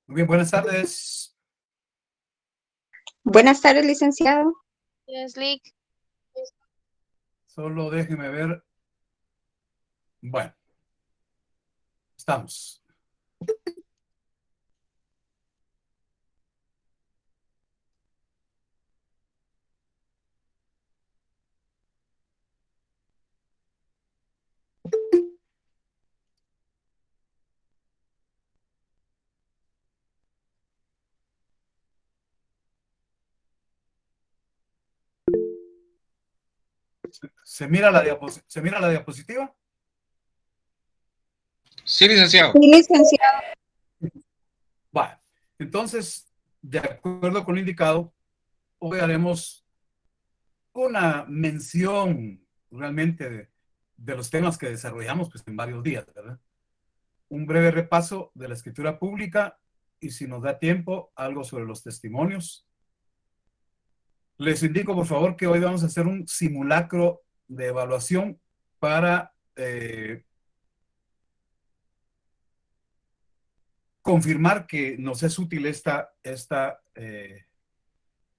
Muy bien, buenas tardes. Buenas tardes, licenciado. Leslie. Solo déjeme ver. Bueno, estamos. ¿Se mira la diapositiva? Sí, licenciado. Sí, licenciado. Bueno, entonces, de acuerdo con lo indicado, hoy haremos una mención realmente de los temas que desarrollamos pues, en varios días, ¿verdad? Un breve repaso de la escritura pública y, si nos da tiempo, algo sobre los testimonios. Les indico, por favor, que hoy vamos a hacer un simulacro de evaluación para confirmar que nos es útil esta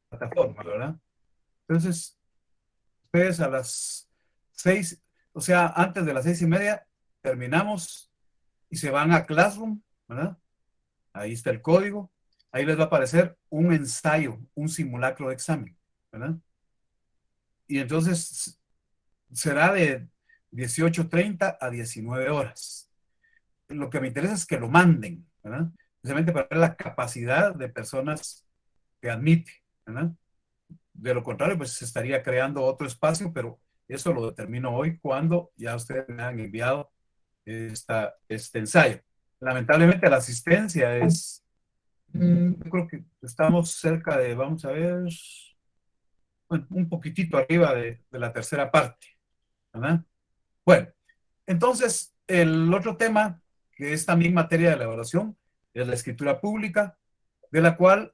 plataforma, ¿verdad? Entonces, ustedes a las 6, o sea, antes de las 6:30, terminamos y se van a Classroom, ¿verdad? Ahí está el código. Ahí les va a aparecer un ensayo, un simulacro de examen, ¿verdad? Y entonces será de 18:30 a 19 horas. Lo que me interesa es que lo manden, ¿verdad? Precisamente para ver la capacidad de personas que admite, ¿verdad? De lo contrario, pues se estaría creando otro espacio, pero eso lo determino hoy cuando ya ustedes me han enviado este ensayo. Lamentablemente la asistencia es, yo creo que estamos cerca de, vamos a ver, bueno, un poquitito arriba de la tercera parte, ¿verdad? Bueno, entonces el otro tema que es también materia de la evaluación es la escritura pública, de la cual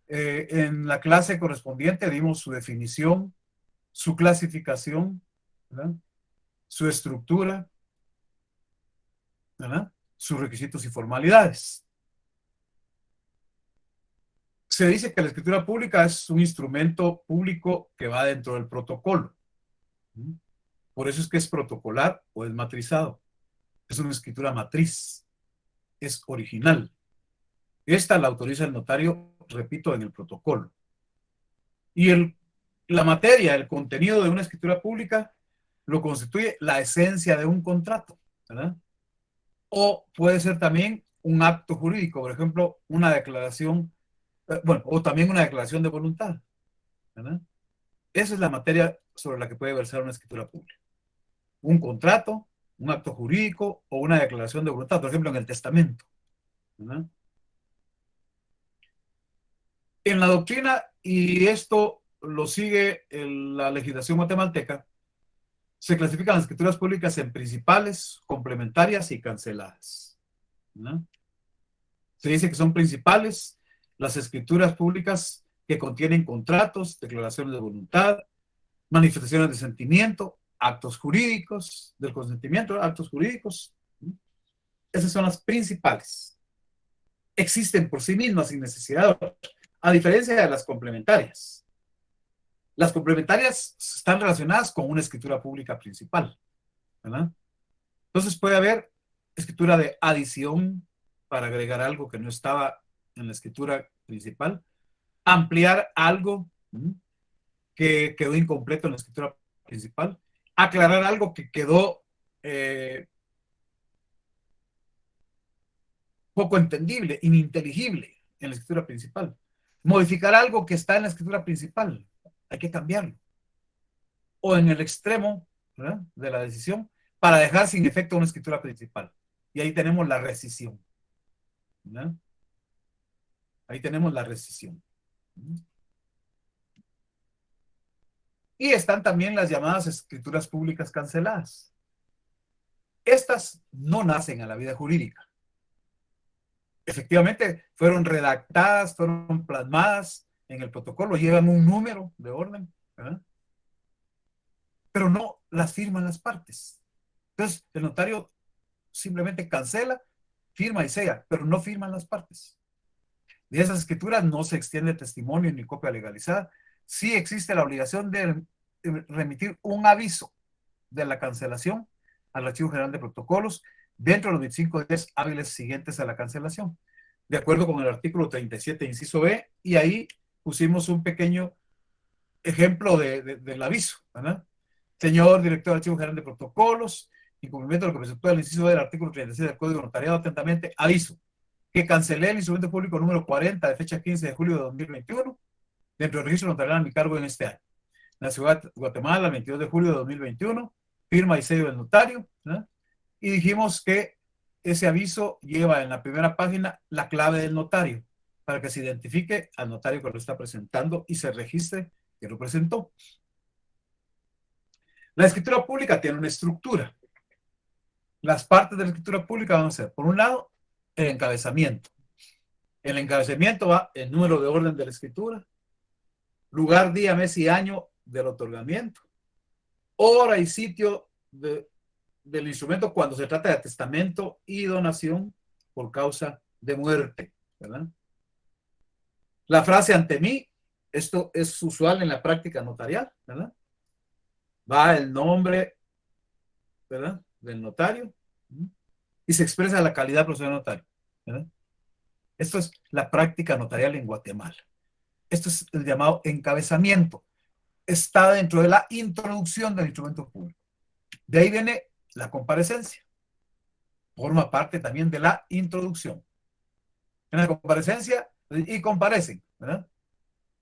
en la clase correspondiente dimos su definición, su clasificación, ¿verdad? Su estructura, ¿verdad? Sus requisitos y formalidades. Se dice que la escritura pública es un instrumento público que va dentro del protocolo. Por eso es que es protocolar o es matrizado. Es una escritura matriz. Es original. Esta la autoriza el notario, repito, en el protocolo. Y la materia, el contenido de una escritura pública lo constituye la esencia de un contrato, ¿verdad? O puede ser también un acto jurídico, por ejemplo, una declaración, bueno, o también una declaración de voluntad, ¿verdad? Esa es la materia sobre la que puede versar una escritura pública. Un contrato, un acto jurídico o una declaración de voluntad, por ejemplo, en el testamento, ¿verdad? En la doctrina, y esto lo sigue la legislación guatemalteca, se clasifican las escrituras públicas en principales, complementarias y canceladas, ¿no? Se dice que son principales las escrituras públicas que contienen contratos, declaraciones de voluntad, manifestaciones de sentimiento, actos jurídicos, del consentimiento, actos jurídicos. ¿No? Esas son las principales. Existen por sí mismas sin necesidad, a diferencia de las complementarias. Las complementarias están relacionadas con una escritura pública principal, ¿verdad? Entonces puede haber escritura de adición para agregar algo que no estaba en la escritura principal, ampliar algo que quedó incompleto en la escritura principal, aclarar algo que quedó poco entendible, ininteligible en la escritura principal, modificar algo que está en la escritura principal, hay que cambiarlo, o en el extremo, ¿verdad?, de la decisión, para dejar sin efecto una escritura principal. Y ahí tenemos la rescisión, ¿verdad? Ahí tenemos la rescisión. Y están también las llamadas escrituras públicas canceladas. Estas no nacen a la vida jurídica. Efectivamente, fueron redactadas, fueron plasmadas en el protocolo, llevan un número de orden, ¿verdad? Pero no las firman las partes. Entonces, el notario simplemente cancela, firma y sella, pero no firman las partes. De esas escrituras no se extiende testimonio ni copia legalizada. Sí existe la obligación de remitir un aviso de la cancelación al Archivo General de Protocolos dentro de los 25 días hábiles siguientes a la cancelación, de acuerdo con el artículo 37, inciso B, y ahí pusimos un pequeño ejemplo del aviso, ¿verdad? Señor director del Archivo General de Protocolos, en cumplimiento de lo que presentó el inciso B del artículo 36 del Código Notariado, atentamente, aviso que cancelé el instrumento público número 40 de fecha 15 de julio de 2021 dentro del registro notarial a mi cargo en este año. En la ciudad de Guatemala, el 22 de julio de 2021, firma y sello del notario, ¿no? Y dijimos que ese aviso lleva en la primera página la clave del notario para que se identifique al notario que lo está presentando y se registre que lo presentó. La escritura pública tiene una estructura. Las partes de la escritura pública van a ser, por un lado, el encabezamiento. En el encabezamiento va el número de orden de la escritura, lugar, día, mes y año del otorgamiento, hora y sitio del instrumento cuando se trata de testamento y donación por causa de muerte, ¿verdad? La frase ante mí, esto es usual en la práctica notarial, ¿verdad? Va el nombre, ¿verdad?, del notario y se expresa la calidad profesional del notario, ¿verdad? Esto es la práctica notarial en Guatemala. Esto es el llamado encabezamiento. Está dentro de la introducción del instrumento público. De ahí viene la comparecencia. Forma parte también de la introducción. En la comparecencia, y comparecen, ¿verdad?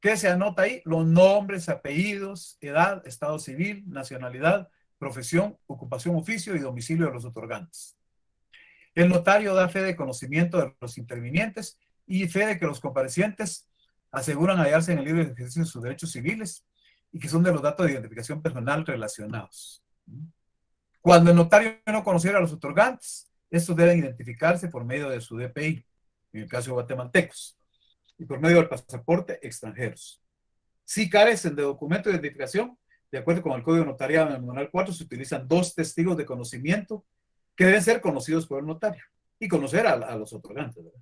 ¿Qué se anota ahí? Los nombres, apellidos, edad, estado civil, nacionalidad, profesión, ocupación, oficio y domicilio de los otorgantes. El notario da fe de conocimiento de los intervinientes y fe de que los comparecientes aseguran hallarse en el libre ejercicio de sus derechos civiles y que son de los datos de identificación personal relacionados. Cuando el notario no conociera a los otorgantes, estos deben identificarse por medio de su DPI, en el caso de guatemaltecos, y por medio del pasaporte extranjeros. Si carecen de documento de identificación, de acuerdo con el Código Notariado en el Manual 4, se utilizan 2 testigos de conocimiento que deben ser conocidos por el notario y conocer a los otorgantes, ¿verdad?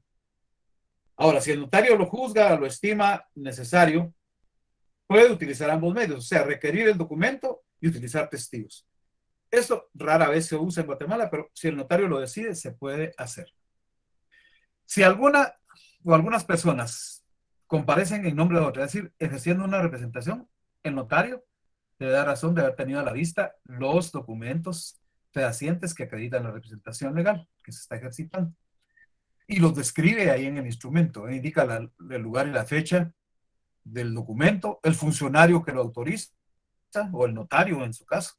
Ahora, si el notario lo juzga, lo estima necesario, puede utilizar ambos medios, o sea, requerir el documento y utilizar testigos. Esto rara vez se usa en Guatemala, pero si el notario lo decide, se puede hacer. Si alguna o algunas personas comparecen en nombre de otra, es decir, ejerciendo una representación, el notario le da razón de haber tenido a la vista los documentos fehacientes que acreditan la representación legal que se está ejercitando. y los describe ahí en el instrumento. Indica el lugar y la fecha del documento, el funcionario que lo autoriza, o el notario en su caso,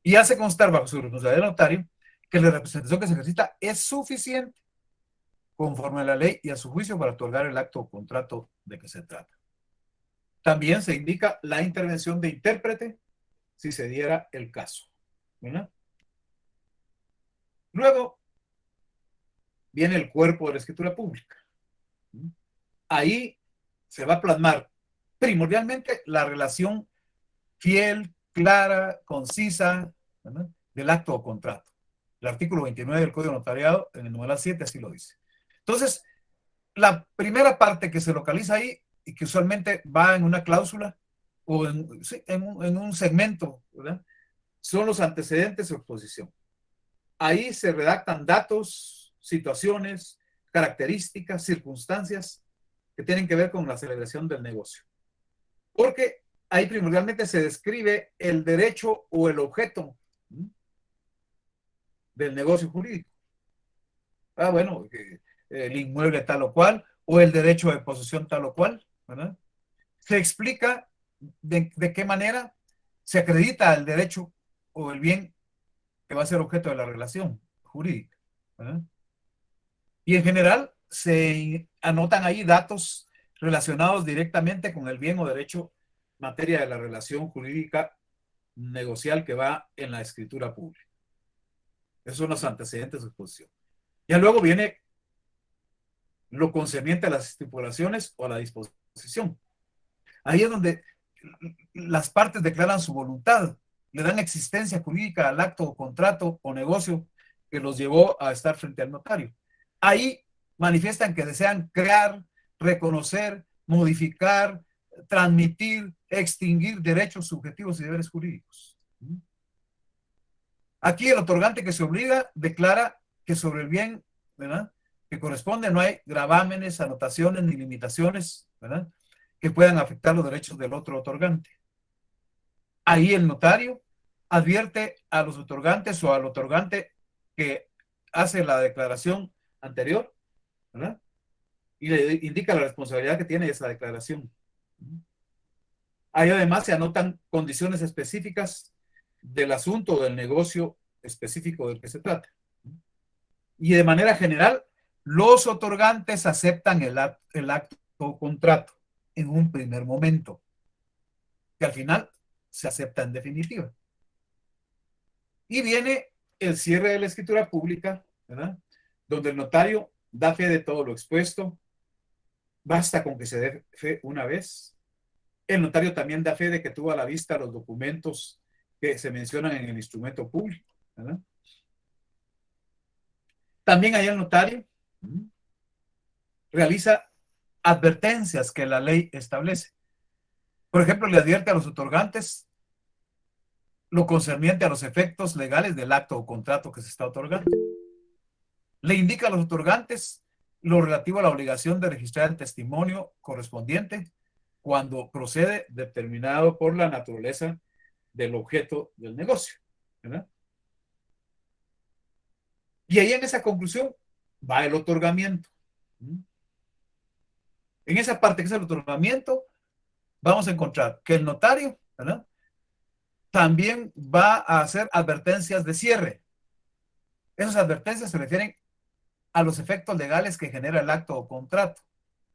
y hace constar bajo su responsabilidad de notario que la representación que se ejercita es suficiente conforme a la ley y a su juicio para otorgar el acto o contrato de que se trata. También se indica la intervención de intérprete si se diera el caso, ¿verdad? Luego viene el cuerpo de la escritura pública. Ahí se va a plasmar primordialmente la relación fiel, clara, concisa, ¿verdad?, del acto o contrato. El artículo 29 del Código Notariado, en el numeral 7, así lo dice. Entonces, la primera parte que se localiza ahí y que usualmente va en una cláusula o sí, en un segmento, ¿verdad?, son los antecedentes o exposición. Ahí se redactan datos, situaciones, características, circunstancias que tienen que ver con la celebración del negocio. Porque ahí primordialmente se describe el derecho o el objeto del negocio jurídico. Bueno, el inmueble tal o cual, o el derecho de posesión tal o cual, ¿verdad? Se explica de qué manera se acredita el derecho o el bien que va a ser objeto de la relación jurídica, ¿verdad? Y en general se anotan ahí datos relacionados directamente con el bien o derecho en materia de la relación jurídica negocial que va en la escritura pública. Esos son los antecedentes de exposición. Ya luego viene lo concerniente a las estipulaciones o a la disposición. Ahí es donde las partes declaran su voluntad, le dan existencia jurídica al acto o contrato o negocio que los llevó a estar frente al notario. Ahí manifiestan que desean crear, reconocer, modificar, transmitir, extinguir derechos subjetivos y deberes jurídicos. Aquí el otorgante que se obliga declara que sobre el bien, ¿verdad?, que corresponde no hay gravámenes, anotaciones ni limitaciones, ¿verdad?, que puedan afectar los derechos del otro otorgante. Ahí el notario advierte a los otorgantes o al otorgante que hace la declaración anterior, ¿verdad?, y le indica la responsabilidad que tiene esa declaración. Ahí además se anotan condiciones específicas del asunto o del negocio específico del que se trata. Y de manera general, los otorgantes aceptan el acto o contrato en un primer momento, que al final se acepta en definitiva. Y viene el cierre de la escritura pública, ¿verdad?, donde el notario da fe de todo lo expuesto. Basta con que se dé fe una vez. El notario también da fe de que tuvo a la vista los documentos que se mencionan en el instrumento público, ¿verdad? También ahí el notario realiza advertencias que la ley establece. Por ejemplo, le advierte a los otorgantes lo concerniente a los efectos legales del acto o contrato que se está otorgando. Le indica a los otorgantes lo relativo a la obligación de registrar el testimonio correspondiente cuando procede determinado por la naturaleza del objeto del negocio, ¿verdad? Y ahí en esa conclusión va el otorgamiento. En esa parte que es el otorgamiento, vamos a encontrar que el notario, ¿verdad?, también va a hacer advertencias de cierre. Esas advertencias se refieren a los efectos legales que genera el acto o contrato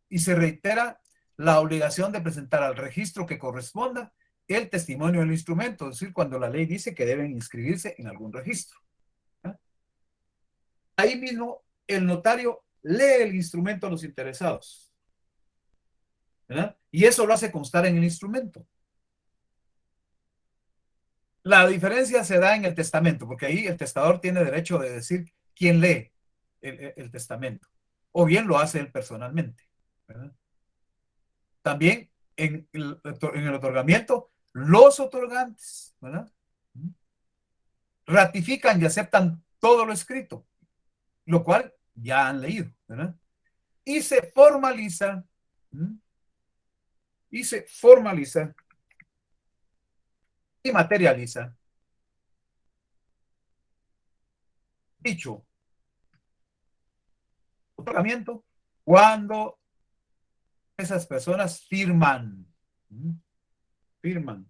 y se reitera la obligación de presentar al registro que corresponda el testimonio del instrumento, es decir, cuando la ley dice que deben inscribirse en algún registro. Ahí mismo el notario lee el instrumento a los interesados, ¿verdad?, y eso lo hace constar en el instrumento. La diferencia se da en el testamento, porque ahí el testador tiene derecho de decir quién lee el testamento, o bien lo hace él personalmente, ¿verdad? También en el otorgamiento, los otorgantes, ¿verdad?, ratifican y aceptan todo lo escrito, lo cual ya han leído, ¿verdad? Y se formaliza, y se formaliza y materializa dicho otorgamiento cuando esas personas firman, firman,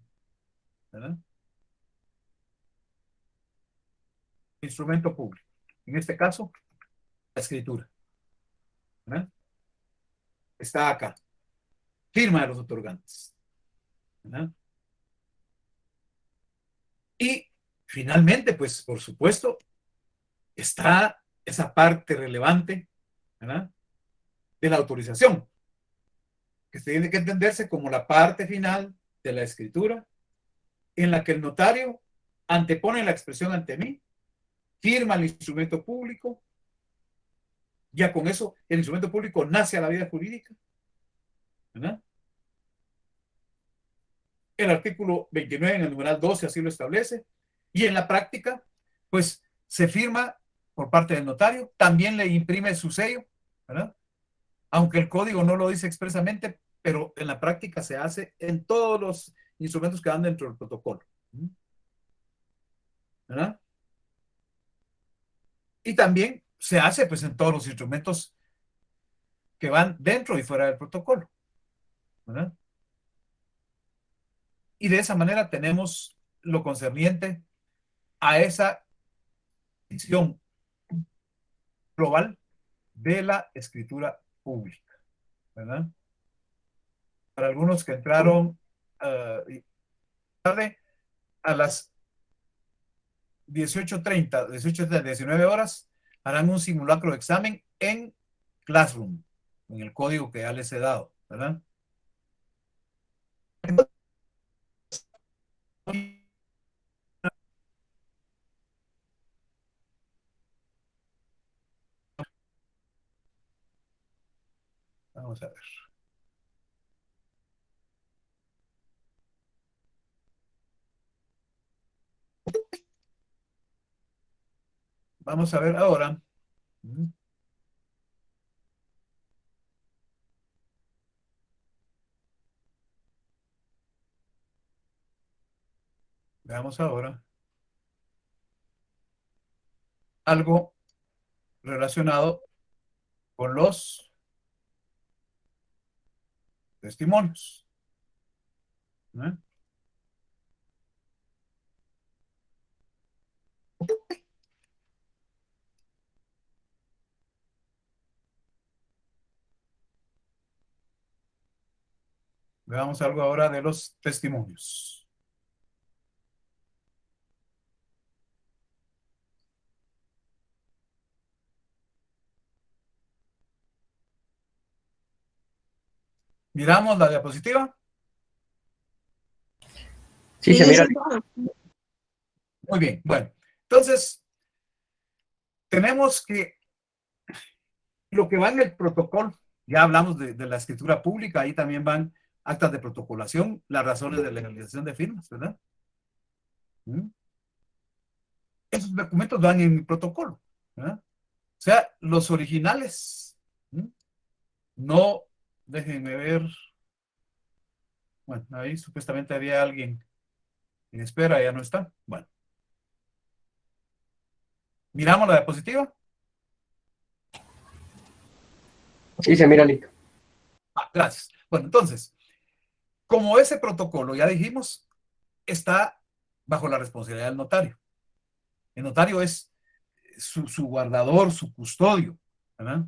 ¿verdad? Instrumento público. En este caso, la escritura, ¿verdad? Está acá. Firma de los otorgantes, ¿verdad? Y finalmente, pues, por supuesto, está esa parte relevante, ¿verdad?, de la autorización, que tiene que entenderse como la parte final de la escritura, en la que el notario antepone la expresión ante mí, firma el instrumento público, ya con eso el instrumento público nace a la vida jurídica, ¿verdad? El artículo 29 en el numeral 12 así lo establece, y en la práctica, pues se firma por parte del notario, también le imprime su sello, ¿verdad? Aunque el código no lo dice expresamente, pero en la práctica se hace en todos los instrumentos que van dentro del protocolo, ¿verdad? Y también se hace pues en todos los instrumentos que van dentro y fuera del protocolo, ¿verdad? Y de esa manera tenemos lo concerniente a esa visión global de la escritura pública, ¿verdad? Para algunos que entraron tarde, a las 18:30, 19 horas, harán un simulacro de examen en Classroom, en el código que ya les he dado, ¿verdad? Vamos a ver. Vamos a ver ahora. Veamos ahora algo relacionado con los testimonios, ¿no? Veamos algo ahora de los testimonios. Miramos la diapositiva. Sí, se mira. Muy bien. Bueno, entonces tenemos que lo que va en el protocolo, ya hablamos de la escritura pública, ahí también van actas de protocolación, las razones de legalización de firmas, ¿verdad? Esos documentos van en el protocolo, ¿verdad? O sea, los originales, no, déjenme ver, bueno, ahí supuestamente había alguien en espera, ya no está. Bueno, miramos la diapositiva. Sí, se mira, Lick. Gracias. Bueno, entonces, como ese protocolo, ya dijimos, está bajo la responsabilidad del notario. El notario es su guardador, su custodio, ¿verdad?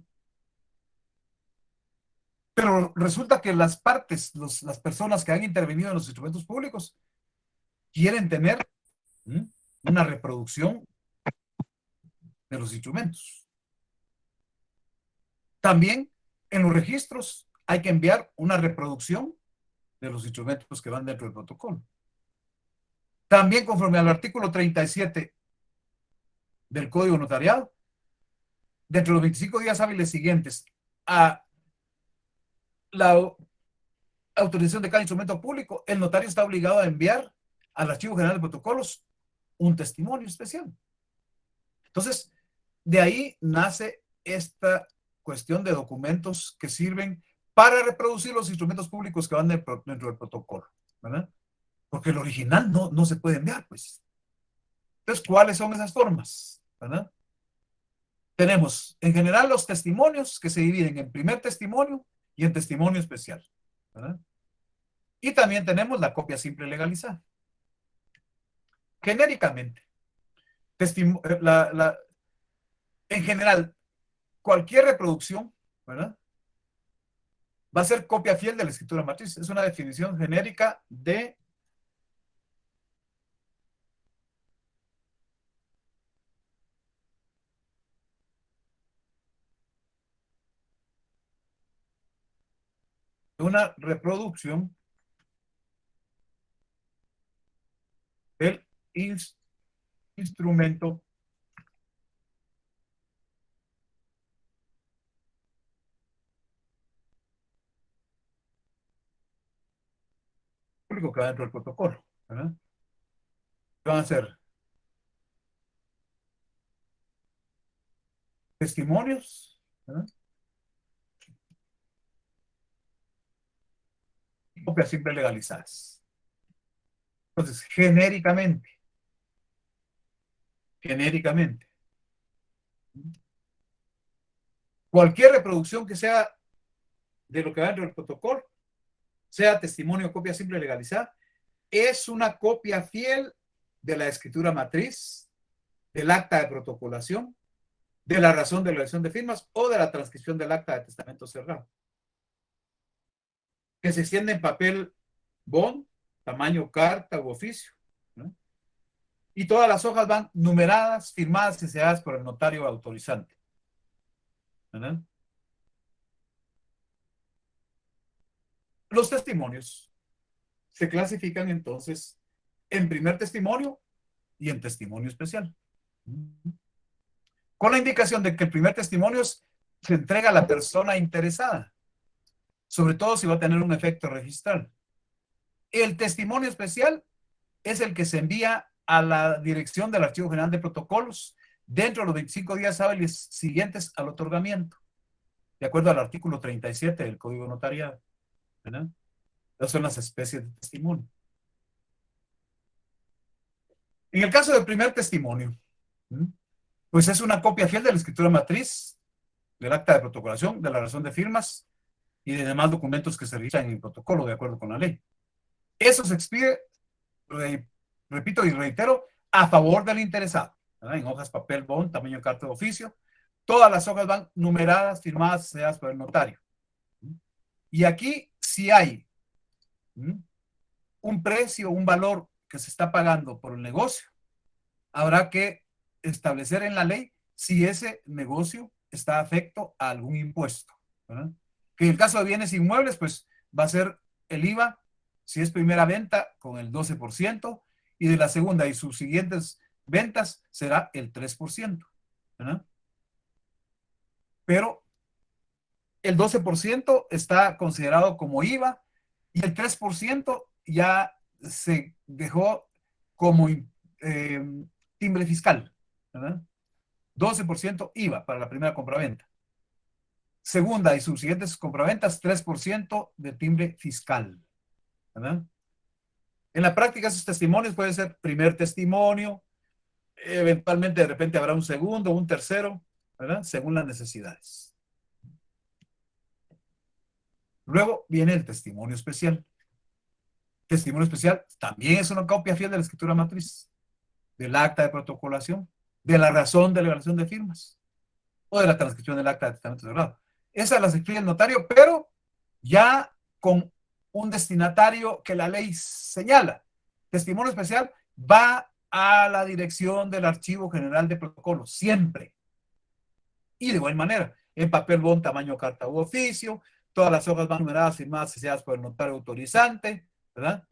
Pero resulta que las partes, las personas que han intervenido en los instrumentos públicos, quieren tener una reproducción de los instrumentos. También en los registros hay que enviar una reproducción de los instrumentos que van dentro del protocolo. También conforme al artículo 37 del Código Notariado, dentro de los 25 días hábiles siguientes a la autorización de cada instrumento público, el notario está obligado a enviar al Archivo General de Protocolos un testimonio especial. Entonces, de ahí nace esta cuestión de documentos que sirven para reproducir los instrumentos públicos que van dentro del protocolo, ¿verdad? Porque el original no se puede enviar, pues. Entonces, ¿cuáles son esas formas? ¿Verdad? tenemos en general los testimonios que se dividen en primer testimonio y en testimonio especial, ¿verdad? Y también tenemos la copia simple legalizada. Genéricamente, en general, cualquier reproducción, ¿verdad?, va a ser copia fiel de la escritura matriz. Es una definición genérica de una reproducción del instrumento público que va dentro del protocolo, ¿verdad? Van a ser testimonios, ¿verdad?, y copias simples legalizadas. Entonces, genéricamente, cualquier reproducción que sea de lo que va dentro del protocolo, sea testimonio o copia simple legalizada, es una copia fiel de la escritura matriz, del acta de protocolación, de la razón de la elección de firmas o de la transcripción del acta de testamento cerrado, que se extiende en papel bond, tamaño carta u oficio, ¿no? Y todas las hojas van numeradas, firmadas y selladas por el notario autorizante, ¿verdad? Los testimonios se clasifican entonces en primer testimonio y en testimonio especial, con la indicación de que el primer testimonio se entrega a la persona interesada, sobre todo si va a tener un efecto registral. El testimonio especial es el que se envía a la dirección del Archivo General de Protocolos dentro de los 25 días hábiles siguientes al otorgamiento, de acuerdo al artículo 37 del Código Notarial, ¿verdad? Esas son las especies de testimonio. En el caso del primer testimonio, pues es una copia fiel de la escritura matriz, del acta de protocolación, de la razón de firmas y de demás documentos que se registran en el protocolo de acuerdo con la ley. Eso se expide, repito y reitero, a favor del interesado, ¿verdad?, en hojas papel bond, tamaño carta de oficio. Todas las hojas van numeradas, firmadas, selladas por el notario. Y aquí, si hay un precio, un valor que se está pagando por el negocio, habrá que establecer en la ley si ese negocio está afecto a algún impuesto, ¿verdad? Que en el caso de bienes inmuebles, pues va a ser el IVA, si es primera venta, con el 12%, y de la segunda y sus siguientes ventas será el 3%, ¿verdad? Pero el 12% está considerado como IVA y el 3% ya se dejó como timbre fiscal, ¿verdad? 12% IVA para la primera compraventa. Segunda y subsiguientes compraventas, 3% de timbre fiscal, ¿verdad? En la práctica, esos testimonios pueden ser primer testimonio, eventualmente de repente habrá un segundo, un tercero, ¿verdad?, según las necesidades. Luego viene el testimonio especial. Testimonio especial también es una copia fiel de la escritura matriz, del acta de protocolación, de la razón de elevación de firmas o de la transcripción del acta de testamento cerrado. Esas las escribe el notario, pero ya con un destinatario que la ley señala. Testimonio especial va a la dirección del Archivo General de Protocolos, siempre. Y de igual manera, en papel bond, tamaño carta u oficio, todas las hojas van numeradas, firmadas y selladas por el notario autorizante, ¿verdad?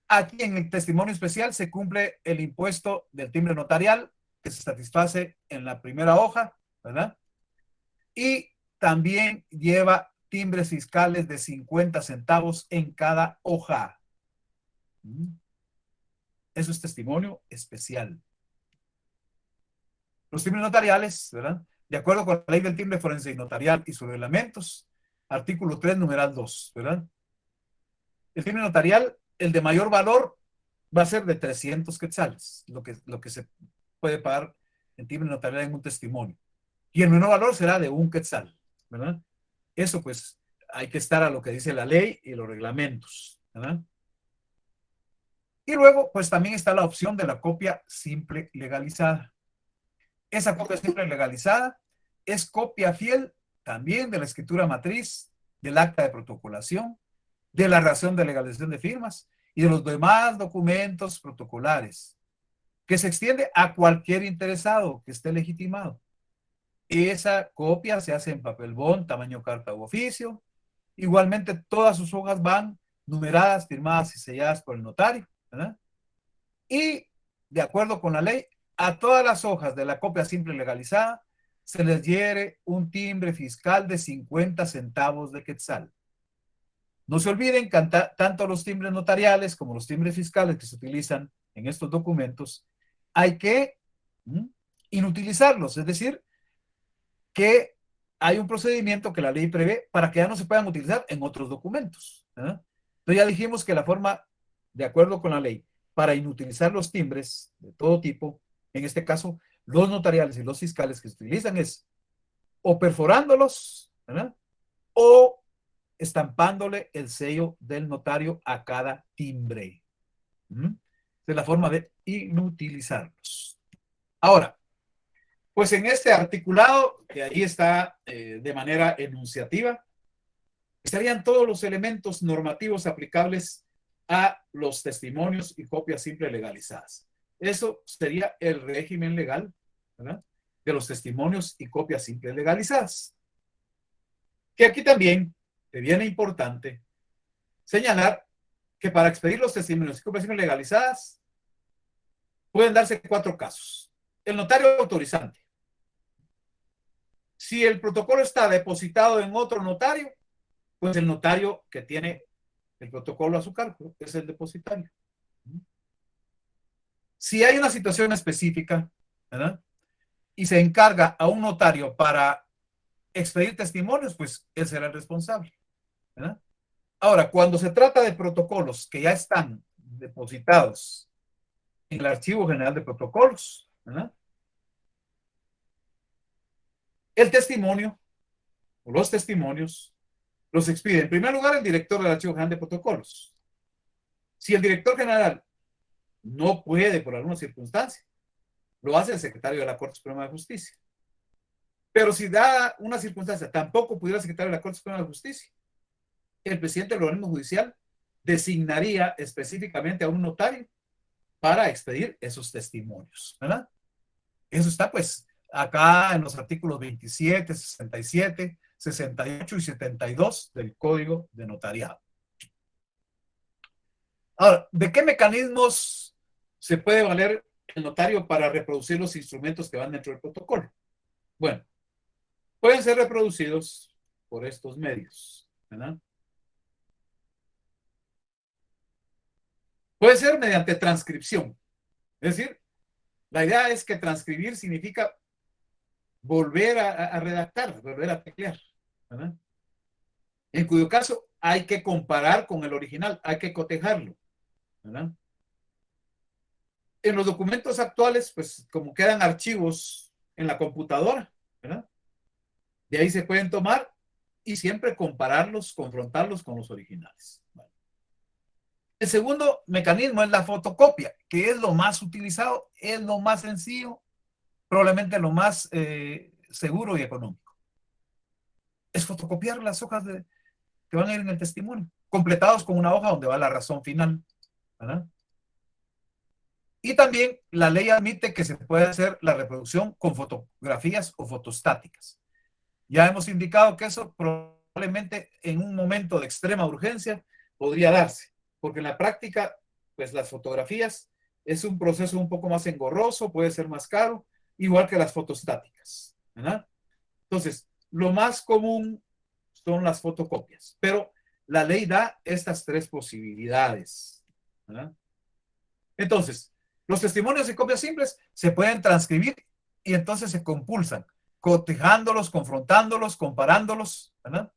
Aquí en el testimonio especial se cumple el impuesto del timbre notarial que se satisface en la primera hoja, ¿verdad? Y también lleva timbres fiscales de 50 centavos en cada hoja. Eso es testimonio especial. Los timbres notariales, ¿verdad?, de acuerdo con la ley del timbre forense y notarial y sus reglamentos, artículo 3, numeral 2, ¿verdad? El timbre notarial, el de mayor valor, va a ser de 300 quetzales, lo que se puede pagar en timbre notarial en un testimonio. Y el menor valor será de 1 quetzal, ¿verdad? Eso pues hay que estar a lo que dice la ley y los reglamentos, ¿verdad? Y luego pues también está la opción de la copia simple legalizada. Esa copia simple legalizada es copia fiel también de la escritura matriz, del acta de protocolación, de la razón de legalización de firmas y de los demás documentos protocolares, que se extiende a cualquier interesado que esté legitimado. Esa copia se hace en papel bond, tamaño carta u oficio. Igualmente, todas sus hojas van numeradas, firmadas y selladas por el notario, ¿verdad? Y, de acuerdo con la ley, a todas las hojas de la copia simple legalizada se les diere un timbre fiscal de 50 centavos de quetzal. No se olviden que tanto los timbres notariales como los timbres fiscales que se utilizan en estos documentos, hay que inutilizarlos, es decir, que hay un procedimiento que la ley prevé para que ya no se puedan utilizar en otros documentos, ¿verdad? Entonces ya dijimos que la forma, de acuerdo con la ley, para inutilizar los timbres de todo tipo, en este caso, los notariales y los fiscales que se utilizan es o perforándolos, ¿verdad? O estampándole el sello del notario a cada timbre. Esa es la forma de inutilizarlos. Ahora, pues en este articulado, que ahí está de manera enunciativa, estarían todos los elementos normativos aplicables a los testimonios y copias simples legalizadas. Eso sería el régimen legal, ¿verdad?, de los testimonios y copias simples legalizadas. Que aquí también viene importante señalar que para expedir los testimonios y copias simples legalizadas pueden darse 4 casos. El notario autorizante. Si el protocolo está depositado en otro notario, pues el notario que tiene el protocolo a su cargo es el depositario. Si hay una situación específica, ¿verdad?, y se encarga a un notario para expedir testimonios, pues él será el responsable, ¿verdad? Ahora, cuando se trata de protocolos que ya están depositados en el Archivo General de Protocolos, ¿verdad?, el testimonio o los testimonios los expide en primer lugar el director del Archivo General de Protocolos. Si el director general no puede por alguna circunstancia, lo hace el secretario de la Corte Suprema de Justicia. Pero si da una circunstancia, tampoco pudiera el secretario de la Corte Suprema de Justicia, el presidente del organismo judicial designaría específicamente a un notario para expedir esos testimonios, ¿verdad? Eso está pues acá en los artículos 27, 67, 68 y 72 del Código de Notariado. Ahora, ¿de qué mecanismos se puede valer el notario para reproducir los instrumentos que van dentro del protocolo? Bueno, pueden ser reproducidos por estos medios, ¿verdad? Puede ser mediante transcripción. Es decir, la idea es que transcribir significa volver a redactar, volver a teclear, ¿verdad? En cuyo caso hay que comparar con el original, hay que cotejarlo, ¿verdad? En los documentos actuales, pues como quedan archivos en la computadora, ¿verdad?, de ahí se pueden tomar y siempre compararlos, confrontarlos con los originales. Vale. El segundo mecanismo es la fotocopia, que es lo más utilizado, es lo más sencillo, probablemente lo más seguro y económico. Es fotocopiar las hojas que van a ir en el testimonio, completados con una hoja donde va la razón final, ¿verdad? Y también la ley admite que se puede hacer la reproducción con fotografías o fotostáticas. Ya hemos indicado que eso probablemente en un momento de extrema urgencia podría darse, porque en la práctica, pues las fotografías es un proceso un poco más engorroso, puede ser más caro, igual que las fotostáticas, ¿verdad? Entonces, lo más común son las fotocopias, pero la ley da estas 3 posibilidades, ¿verdad? Entonces, los testimonios y copias simples se pueden transcribir y entonces se compulsan, cotejándolos, confrontándolos, comparándolos, ¿verdad?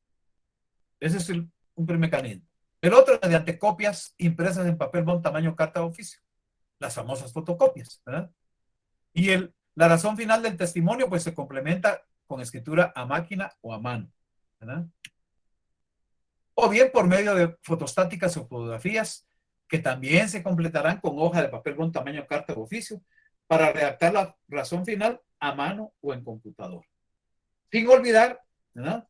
Ese es un primer mecanismo. El otro es mediante copias impresas en papel bond tamaño carta de oficio, las famosas fotocopias, ¿verdad? Y el La razón final del testimonio pues se complementa con escritura a máquina o a mano, ¿verdad? O bien por medio de fotostáticas o fotografías que también se completarán con hoja de papel con tamaño carta o oficio para redactar la razón final a mano o en computador. Sin olvidar, ¿verdad?,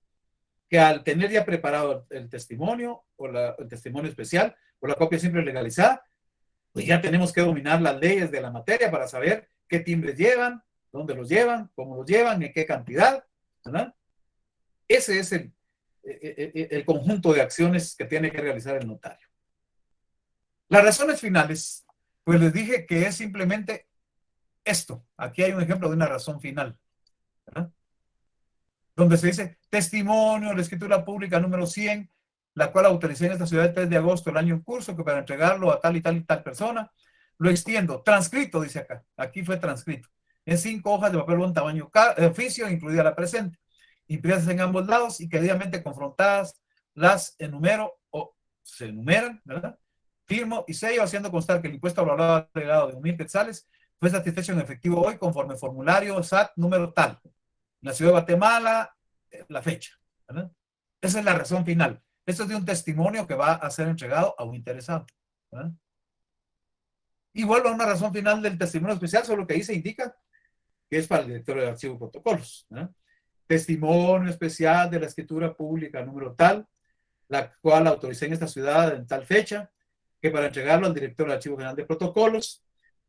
que al tener ya preparado el testimonio o el testimonio especial o la copia siempre legalizada, pues ya tenemos que dominar las leyes de la materia para saber qué timbres llevan, dónde los llevan, cómo los llevan, en qué cantidad, ¿verdad? Ese es el conjunto de acciones que tiene que realizar el notario. Las razones finales, pues les dije que es simplemente esto. Aquí hay un ejemplo de una razón final, ¿verdad?, donde se dice testimonio, la escritura pública número 100, la cual autoricé en esta ciudad el 3 de agosto del año en curso, que para entregarlo a tal y tal y tal persona, lo extiendo. Transcrito, dice acá. Aquí fue transcrito. En 5 hojas de papel bond tamaño oficio, incluida la presente. Impresas en ambos lados y que debidamente confrontadas, las enumero o se enumeran, ¿verdad? Firmo y sello, haciendo constar que el impuesto valorado agregado de 1,000 quetzales fue satisfecho en efectivo hoy conforme formulario SAT número tal. La ciudad de Guatemala, la fecha, ¿verdad? Esa es la razón final. Esto es de un testimonio que va a ser entregado a un interesado, ¿verdad? Igual a una razón final del testimonio especial, solo que ahí se indica que es para el director del archivo de protocolos, ¿verdad? Testimonio especial de la escritura pública número tal, la cual autoricé en esta ciudad en tal fecha, que para entregarlo al director del archivo general de protocolos,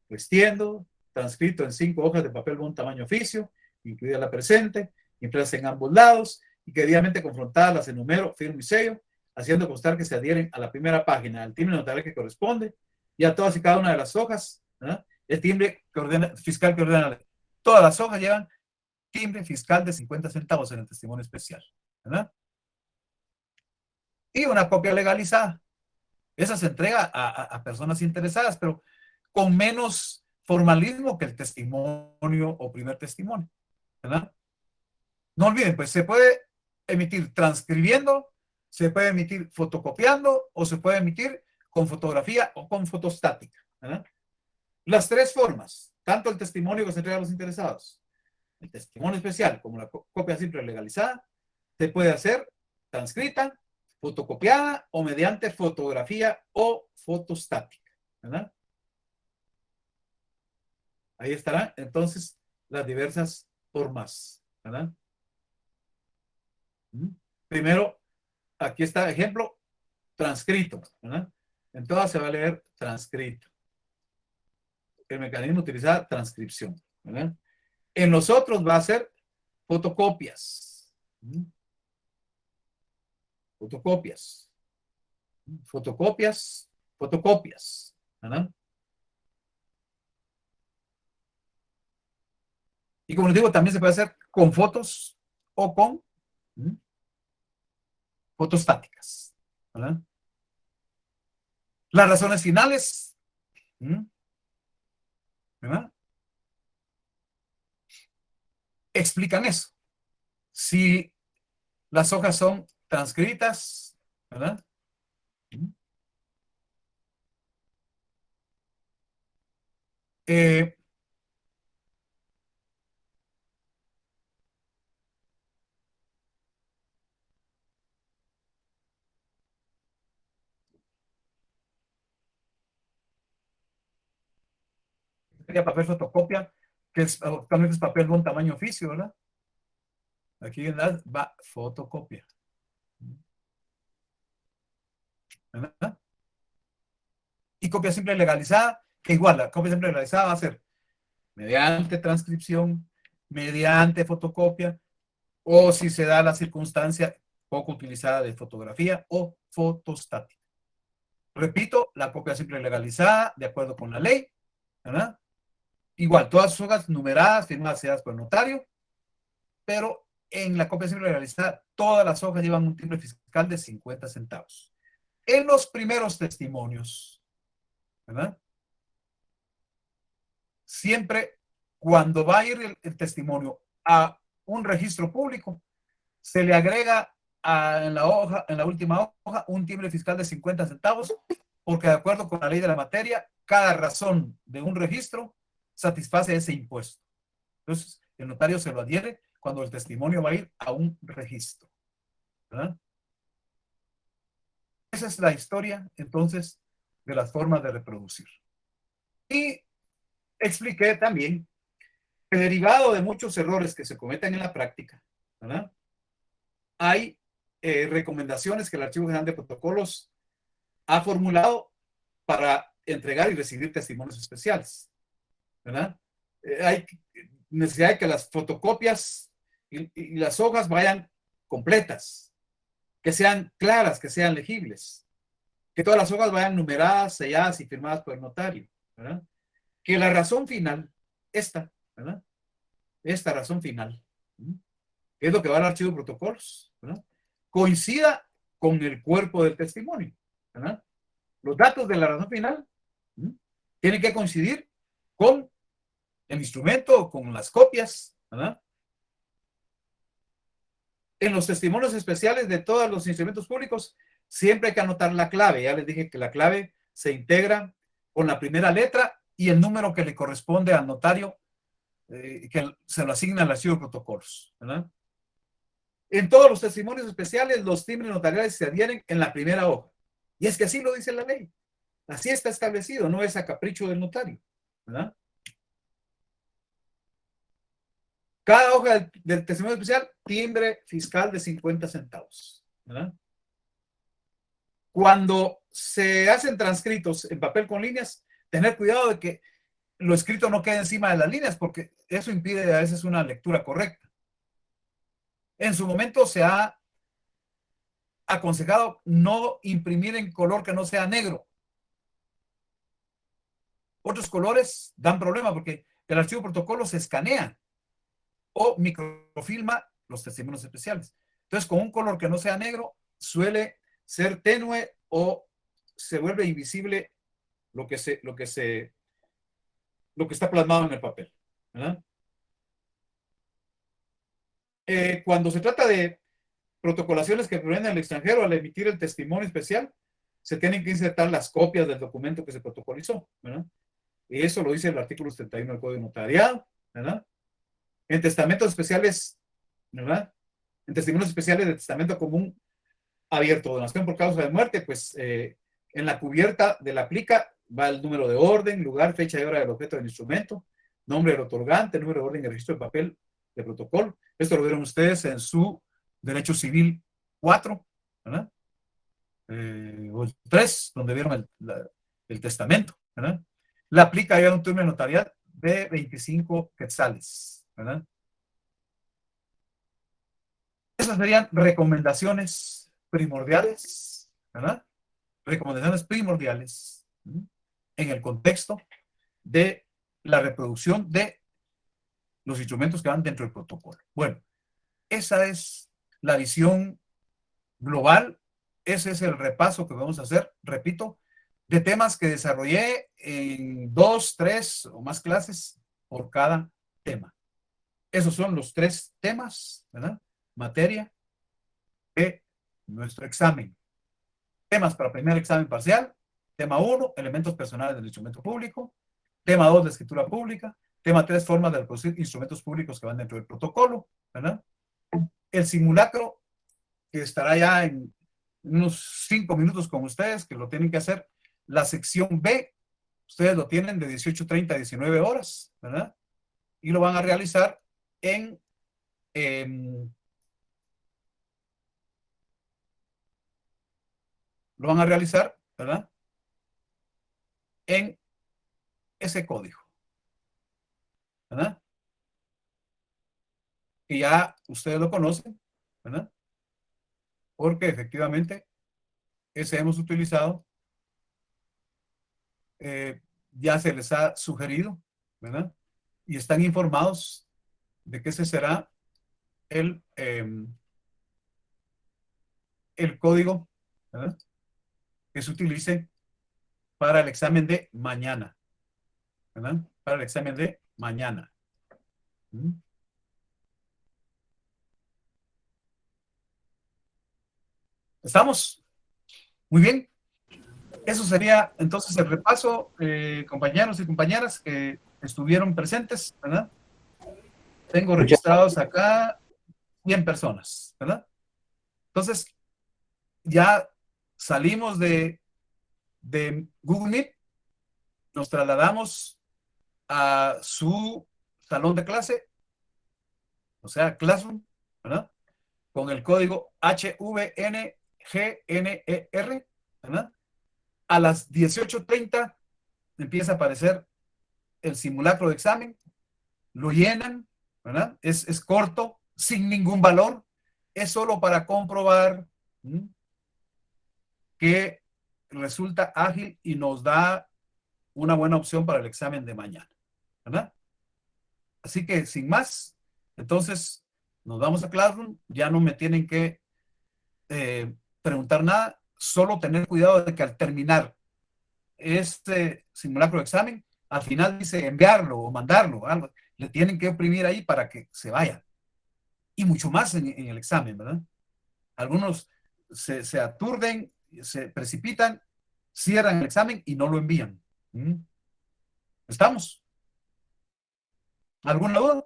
lo extiendo, transcrito en 5 hojas de papel bond tamaño oficio, incluida la presente, impresas en ambos lados y que debidamente confrontadas las enumero, firmo y sello, haciendo constar que se adhieren a la primera página del timbre notarial que corresponde y a todas y cada una de las hojas, ¿verdad?, el timbre que ordena, fiscal que ordena la ley. Todas las hojas llevan timbre fiscal de 50 centavos en el testimonio especial, ¿verdad? Y una copia legalizada. Esa se entrega a personas interesadas, pero con menos formalismo que el testimonio o primer testimonio, ¿verdad? No olviden, pues se puede emitir transcribiendo, se puede emitir fotocopiando o se puede emitir con fotografía o con fotostática, ¿verdad? Las 3 formas, tanto el testimonio que se entrega a los interesados, el testimonio especial como la copia simple legalizada, se puede hacer transcrita, fotocopiada o mediante fotografía o fotostática, ¿verdad? Ahí estarán entonces las diversas formas, ¿verdad? Primero, aquí está ejemplo, transcrito, ¿verdad? En todas se va a leer transcrito. El mecanismo utiliza transcripción, ¿verdad? En los otros va a ser fotocopias. Fotocopias. Fotocopias, fotocopias, ¿verdad? Y como les digo, también se puede hacer con fotos o con fotostáticas, ¿verdad? Las razones finales, ¿verdad?, explican eso. Si las hojas son transcritas, ¿verdad? Sería papel fotocopia, que es actualmente es papel de un tamaño oficio, ¿verdad? Aquí va fotocopia, ¿verdad? Y copia simple legalizada, que igual la copia simple legalizada va a ser mediante transcripción, mediante fotocopia, o si se da la circunstancia poco utilizada de fotografía o fotostática. Repito, la copia simple legalizada, de acuerdo con la ley, ¿verdad? Igual, todas sus hojas numeradas, firmadas, selladas por el notario, pero en la copia simple legalizada, todas las hojas llevan un timbre fiscal de 50 centavos. En los primeros testimonios, ¿verdad?, siempre cuando va a ir el testimonio a un registro público, se le agrega en la hoja, en la última hoja, un timbre fiscal de 50 centavos, porque de acuerdo con la ley de la materia, cada razón de un registro satisface ese impuesto. Entonces, el notario se lo adhiere cuando el testimonio va a ir a un registro, ¿verdad? Esa es la historia, entonces, de las formas de reproducir. Y expliqué también que derivado de muchos errores que se cometen en la práctica, ¿verdad? Hay recomendaciones que el Archivo General de Protocolos ha formulado para entregar y recibir testimonios especiales, ¿verdad? Hay necesidad de que las fotocopias y las hojas vayan completas, que sean claras, que sean legibles, que todas las hojas vayan numeradas, selladas y firmadas por el notario, ¿verdad? Que la razón final, ¿verdad? Esta razón final, que es lo que va al archivo de protocolos, ¿verdad? Coincida con el cuerpo del testimonio, ¿verdad? Los datos de la razón final tienen que coincidir con el instrumento, con las copias, ¿verdad? En los testimonios especiales de todos los instrumentos públicos, siempre hay que anotar la clave. Ya les dije que la clave se integra con la primera letra y el número que le corresponde al notario, que se lo asigna al archivo de protocolos, ¿verdad? En todos los testimonios especiales, los timbres notariales se adhieren en la primera hoja. Y es que así lo dice la ley. Así está establecido, no es a capricho del notario, ¿verdad? Cada hoja del testimonio especial, timbre fiscal de 50 centavos, ¿verdad? Cuando se hacen transcritos en papel con líneas, tener cuidado de que lo escrito no quede encima de las líneas, porque eso impide a veces una lectura correcta. En su momento se ha aconsejado no imprimir en color que no sea negro. Otros colores dan problema porque el archivo protocolo se escanea o microfilma los testimonios especiales. Entonces, con un color que no sea negro, suele ser tenue o se vuelve invisible lo que está plasmado en el papel, ¿verdad? Cuando se trata de protocolaciones que provienen del extranjero, al emitir el testimonio especial, se tienen que insertar las copias del documento que se protocolizó, ¿verdad? Y eso lo dice el artículo 71 del Código Notariado, ¿verdad? En testamentos especiales, ¿verdad? En testimonios especiales de testamento común abierto, donación por causa de muerte, pues en la cubierta de la plica va el número de orden, lugar, fecha y hora del objeto del instrumento, nombre del otorgante, número de orden y registro de papel de protocolo. Esto lo vieron ustedes en su Derecho Civil 4, ¿verdad? O el 3, donde vieron el testamento, ¿verdad? La plica ya un turno de notarial de 25 quetzales, ¿verdad? Esas serían recomendaciones primordiales, ¿verdad? Recomendaciones primordiales en el contexto de la reproducción de los instrumentos que van dentro del protocolo. Bueno, esa es la visión global, ese es el repaso que vamos a hacer, repito, de temas que desarrollé en 2, 3 o más clases por cada tema. Esos son los 3 temas, ¿verdad? Materia de nuestro examen. Temas para primer examen parcial. Tema 1, elementos personales del instrumento público. Tema 2, la escritura pública. Tema 3, formas de reproducir instrumentos públicos que van dentro del protocolo, ¿verdad? El simulacro, que estará ya en unos 5 minutos con ustedes, que lo tienen que hacer. La sección B, ustedes lo tienen de 18:30 a 19 horas, ¿verdad? Y lo van a realizar ¿verdad? En ese código, ¿verdad? Que ya ustedes lo conocen, ¿verdad? Porque efectivamente ese hemos utilizado, ya se les ha sugerido, ¿verdad? Y están informados de que ese será el código, ¿verdad? Que se utilice para el examen de mañana, ¿verdad? Para el examen de mañana. ¿Estamos? Muy bien. Eso sería entonces el repaso, compañeros y compañeras que estuvieron presentes, ¿verdad? Tengo registrados acá 100 personas, ¿verdad? Entonces, ya salimos de Google Meet, nos trasladamos a su salón de clase, o sea, Classroom, ¿verdad? Con el código HVNGNER, ¿verdad? A las 18:30 empieza a aparecer el simulacro de examen, lo llenan, ¿verdad? Es corto, sin ningún valor, es solo para comprobar que resulta ágil y nos da una buena opción para el examen de mañana, ¿verdad? Así que sin más, entonces nos vamos a Classroom, ya no me tienen que preguntar nada, solo tener cuidado de que al terminar este simulacro de examen, al final dice enviarlo o mandarlo, algo, le tienen que oprimir ahí para que se vaya. Y mucho más en el examen, ¿verdad? Algunos se aturden, se precipitan, cierran el examen y no lo envían. ¿Estamos? ¿Alguna duda?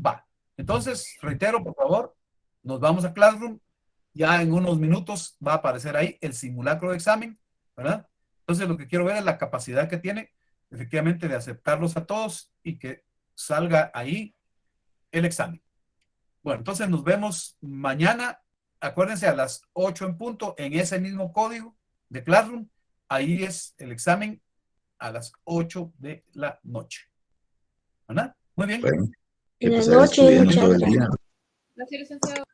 Va. Entonces, reitero, por favor, nos vamos a Classroom. Ya en unos minutos va a aparecer ahí el simulacro de examen, ¿verdad? Entonces, lo que quiero ver es la capacidad que tiene, efectivamente, de aceptarlos a todos y que salga ahí el examen. Bueno, entonces nos vemos mañana. Acuérdense, a las 8 en punto, en ese mismo código de Classroom. Ahí es el examen a las 8 de la noche. ¿Verdad? Muy bien. Bueno, que En la pasar noche, estudiando muchas todo el gracias. día. Gracias, licenciado.